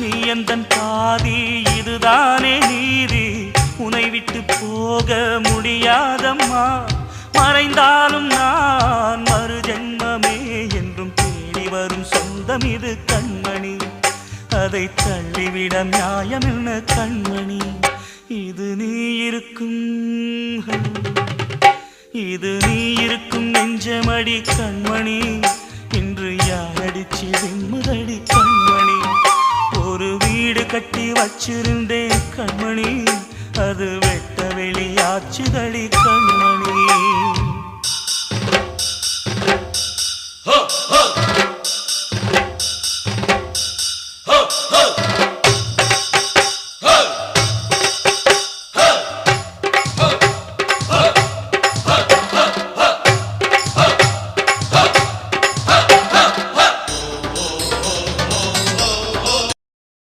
நீ எந்தன் பாதி, இதுதானே நீதி. உனை விட்டு போக முடியாதம்மா. மறைந்தாலும் நான் மறு ஜென்மமே என்றும் தேடி வரும் சொந்தம் இது கண்மணி. அதை தள்ளிவிட நியாயம் என்ன கண்மணி. இது நீ இருக்கும், இது நீ இருக்கும் நெஞ்சமடி கண்மணி. இன்று யாரடிச்சு விம்முதடி கண்மணி. ஒரு வீடு கட்டி வச்சிருந்தேன் கண்மணி, அது வெட்ட வெளியாச்சுதடி.